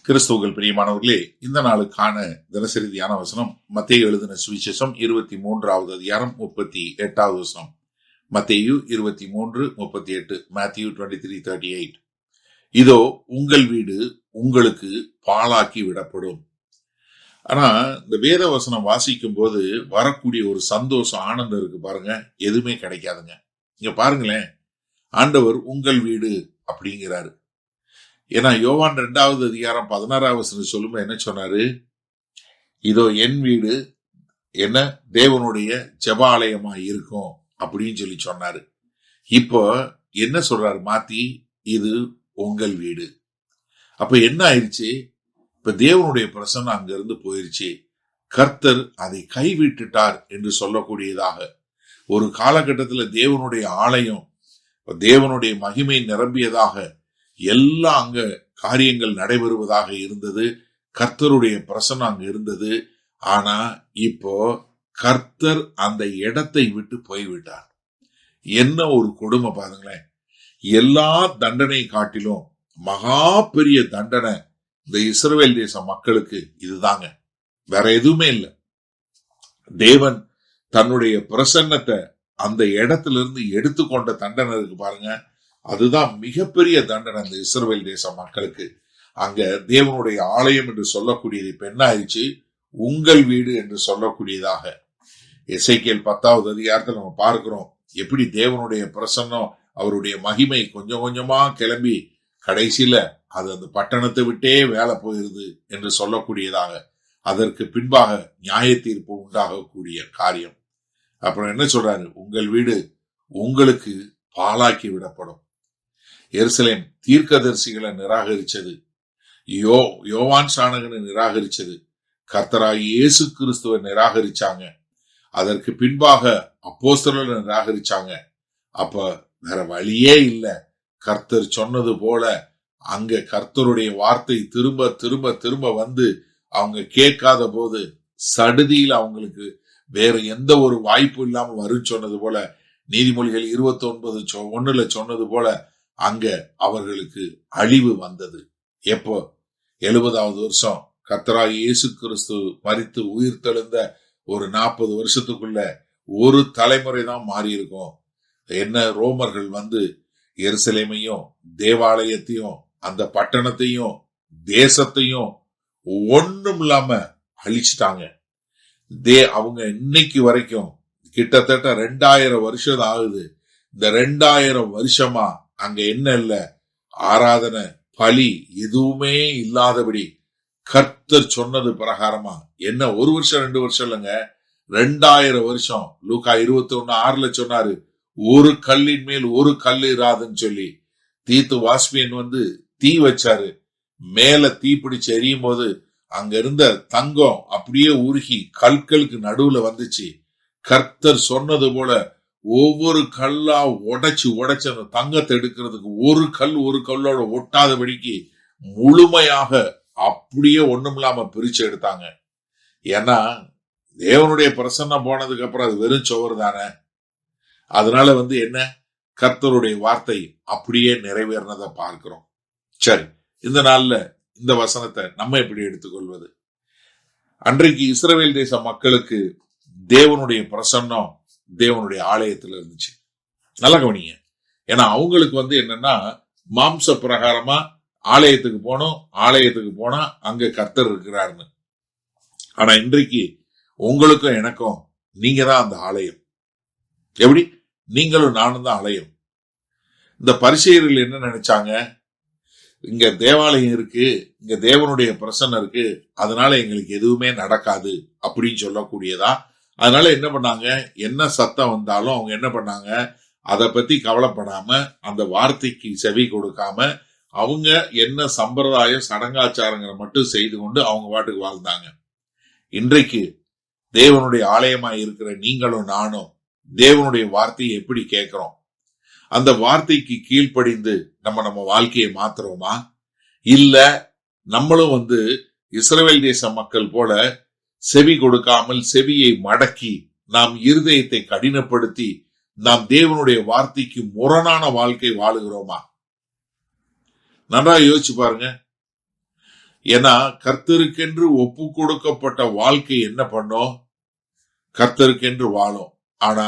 கிறிஸ்துவுக்குள் பிரியமானவர்களே, இந்த நாளுக்கான தினசரி தியான வசனம் மத்தேயு எழுதின சுவிசேஷம் 23வது அதிகாரம் 38வது வசனம். மத்தேயு 23:38, Matthew 23:38. இதோ உங்கள் வீடு உங்களுக்கு பாழாக்கி விடப்படும். ஆனா இந்த வேத வசனம் வாசிக்கும் போது வரக்கூடிய ஒரு சந்தோஷம், ஆனந்தம் இருக்கு பாருங்க, எதுவுமே கிடைக்காதுங்க. இங்க பாருங்களேன், ஆண்டவர் உங்கள் வீடு அப்படிங்கிறாரு. ஏன்னா யோவான் 2வது அதிகாரம் 16வது வசனம் சொல்லும்போது என்ன சொன்னாரு? இதோ என் வீடு என்ன தேவனுடைய ஜெபாலயமா இருக்கும் அப்படின்னு சொல்லி சொன்னாரு. இப்போ என்ன சொல்றாரு மாத்தி? இது உங்கள் வீடு. அப்ப என்ன ஆயிடுச்சு? இப்ப தேவனுடைய பிரசன்னம் அங்கிருந்து போயிருச்சு. கர்த்தர் அதை கைவிட்டுட்டார் என்று சொல்லக்கூடியதாக ஒரு காலகட்டத்தில் தேவனுடைய ஆலயம், தேவனுடைய மகிமை நிரம்பியதாக எல்லாம் அங்க காரியங்கள் நடைபெறுவதாக இருந்தது. கர்த்தருடைய பிரசன்னம் அங்க இருந்தது. ஆனா இப்போ கர்த்தர் அந்த இடத்தை விட்டு போய்விட்டார். என்ன ஒரு கொடுமை பாருங்களேன். எல்லா தண்டனை காட்டிலும் மகா பெரிய தண்டனை இந்த இஸ்ரவேல் தேச மக்களுக்கு இதுதாங்க, வேற எதுவுமே இல்லை. தேவன் தன்னுடைய பிரசன்னத்தை அந்த இடத்துல இருந்து எடுத்துக்கொண்ட தண்டனை இருக்கு பாருங்க, அதுதான் மிகப்பெரிய தண்டனை அந்த இஸ்ரவேல் தேச மக்களுக்கு. அங்க தேவனுடைய ஆலயம் என்று சொல்லக்கூடியது இப்ப என்ன ஆயிடுச்சு? உங்கள் வீடு என்று சொல்லக்கூடியதாக. எசேக்கியேல் 10வது அதிகாரத்தில் நம்ம பார்க்கிறோம் எப்படி தேவனுடைய பிரசன்னம், அவருடைய மகிமை கொஞ்சம் கொஞ்சமா கிளம்பி கடைசியில அது அந்த பட்டணத்தை விட்டே வேலை போயிருது என்று சொல்லக்கூடியதாக. அதற்கு பின்பாக நியாய தீர்ப்பு உண்டாகக்கூடிய காரியம். அப்புறம் என்ன சொல்றாரு? உங்கள் வீடு உங்களுக்கு பாழாக்கி விடப்படும். எருசலேம் தீர்க்கதரிசிகளை நிராகரிச்சது, யோவான் சானகனை நிராகரிச்சது, கர்த்தராகிய இயேசு கிறிஸ்துவை நிராகரிச்சாங்க. அதற்கு பின்பாக அப்போஸ்தலரை நிராகரிச்சாங்க. அப்ப வேற வழியே இல்லை. கர்த்தர் சொன்னது போல அங்க கர்த்தருடைய வார்த்தை திரும்ப திரும்ப திரும்ப வந்து அவங்க கேட்காத போது சடுதியில் அவங்களுக்கு வேற எந்த ஒரு வாய்ப்பு இல்லாம வரும் சொன்னது போல, நீதிமொழிகள் 29:1 சொன்னது போல அங்க அவர்களுக்கு அழிவு வந்தது. எப்போ? 70வது வருஷம் கர்த்தராகிய இயேசு கிறிஸ்து மரித்து உயிர் தெழுந்த ஒரு 40 வருஷத்துக்குள்ள ஒரு தலைமுறை தான் மாறி இருக்கும். என்ன, ரோமர்கள் வந்து எருசலேமையும் தேவாலயத்தையும் அந்த பட்டணத்தையும் தேசத்தையும் ஒண்ணும் இல்லாம அழிச்சிட்டாங்க. அவங்க இன்னைக்கு வரைக்கும் கிட்டத்தட்ட 2000 வருஷம் ஆகுது. இந்த 2000 வருஷமா அங்க என்ன இல்ல, ஆராதனை பலி எதுவுமே இல்லாதபடி கர்த்தர் சொன்னது பிரகாரமா, என்ன ஒரு வருஷம் 2 வருஷம் இல்லைங்க, 2000 வருஷம். லூக்கா 21:6 சொன்னாரு, ஒரு கல்லின் மேல் ஒரு கல் இராதுன்னு சொல்லி. தீத்து வாஸ்பியன் வந்து தீ வச்சாரு. மேல தீ பிடிச்சு எரியும் போது அங்க இருந்த தங்கம் அப்படியே உருகி கற்களுக்கு நடுவுல வந்துச்சு. கர்த்தர் சொன்னது போல ஒவ்வொரு கல்லா உடைச்சு அந்த தங்கத்தை எடுக்கிறதுக்கு ஒரு கல்லோட ஒட்டாதபடிக்கு முழுமையாக அப்படியே ஒண்ணுமில்லாம பிரிச்சு எடுத்தாங்க. ஏன்னா தேவனுடைய பிரசன்னம் போனதுக்கு அப்புறம் அது வெறும் சோறு தானே. அதனால வந்து என்ன, கர்த்தருடைய வார்த்தை அப்படியே நிறைவேறினதை பார்க்கிறோம். சரி, இந்த நாள்ல இந்த வசனத்தை நம்ம எப்படி எடுத்துக்கொள்வது? அன்றைக்கு இஸ்ரவேல் தேச மக்களுக்கு தேவனுடைய பிரசன்னம் தேவனுடைய ஆலயத்துல இருந்துச்சு. நல்ல கவனிங்க. ஏன்னா அவங்களுக்கு வந்து என்னன்னா, மாம்ச பிரகாரமா ஆலயத்துக்கு போனோம், ஆலயத்துக்கு போனா அங்க கர்த்தர் இருக்கிறாருன்னு. ஆனா இன்றைக்கு உங்களுக்கும் எனக்கும் நீங்க தான் அந்த ஆலயம். எப்படி? நீங்களும் நானும் தான் ஆலயம். இந்த பரிசேயர்கள் என்ன நினைச்சாங்க? இங்க தேவாலயம் இருக்கு, இங்க தேவனுடைய பிரசன்னம் இருக்கு, அதனால எங்களுக்கு எதுவுமே நடக்காது அப்படின்னு சொல்லக்கூடியதா. அதனால என்ன பண்ணாங்க? என்ன சத்தம் வந்தாலும் அவங்க என்ன பண்ணாங்க? அதை பத்தி கவலைப்படாம, அந்த வார்த்தைக்கு செவி கொடுக்காம, அவங்க என்ன சம்பிரதாயம் சடங்காச்சாரங்களை மட்டும் செய்து கொண்டு அவங்க பாட்டுக்கு வாழ்ந்தாங்க. இன்றைக்கு தேவனுடைய ஆலயமாய் இருக்கிற நீங்களும் நானும் தேவனுடைய வார்த்தையை எப்படி கேட்கிறோம்? அந்த வார்த்தைக்கு கீழ்ப்படிந்து நம்ம வாழ்க்கையை மாத்துறோமா? இல்ல நம்மளும் வந்து இஸ்ரவேல் தேச மக்கள் போல செவி கொடுக்காமல் செவியை மடக்கி நாம் இருதயத்தை கடினப்படுத்தி நாம் தேவனுடைய வார்த்தைக்கு முரணான வாழ்க்கை வாழுகிறோமா? நன்றா யோசிச்சு பாருங்க. ஏன்னா கர்த்தருக்கென்று ஒப்பு கொடுக்கப்பட்ட வாழ்க்கை என்ன பண்ணும்? கர்த்தருக்கென்று வாழும். ஆனா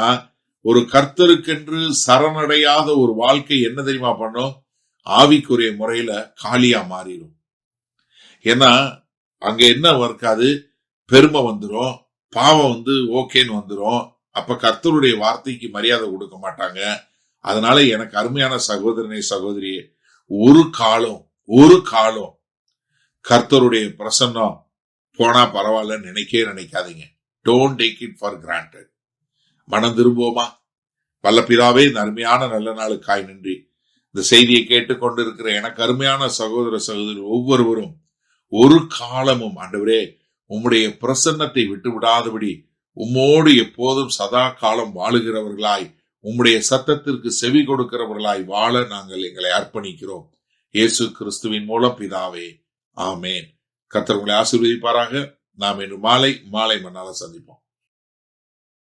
ஒரு கர்த்தருக்கென்று சரணடையாத ஒரு வாழ்க்கை என்ன தெரியுமா பண்ணும்? ஆவிக்குரிய முறையில காலியா மாறிடும். ஏன்னா அங்க என்ன இருக்காது? பெருமை வந்துரும், பாவம் ஓகேன்னு வந்துரும். அப்ப கர்த்தருடைய வார்த்தைக்கு மரியாதை கொடுக்க மாட்டாங்க. அதனால எனக்கு அருமையான சகோதரனே சகோதரியே, ஒரு காலம் கர்த்தருடைய பிரசன்னம் போனா பரவாயில்ல நினைக்காதீங்க. Don't take it for granted. மனம் திரும்புவோமா? வல்ல பிதாவே, இந்த அருமையான நல்ல நாளுக்காய் நன்றி. இந்த செய்தியை கேட்டுக்கொண்டிருக்கிற எனக்கு அருமையான சகோதர சகோதரி ஒவ்வொருவரும் ஒரு காலமும் ஆண்டவரே உம்முடைய பிரசன்னத்தை விட்டு விடாதபடி உம்மோடு எப்போதும் சதா காலம் வாழுகிறவர்களாய், உம்முடைய சத்தத்திற்கு செவி கொடுக்கிறவர்களாய் வாழ நாங்கள் எங்களை அர்ப்பணிக்கிறோம். இயேசு கிறிஸ்துவின் மூலம் பிதாவே, ஆமேன். கர்த்தர் உங்களை ஆசீர்வதிப்பாராக. நாம் இன்று மாலை மன்னால சந்திப்போம்.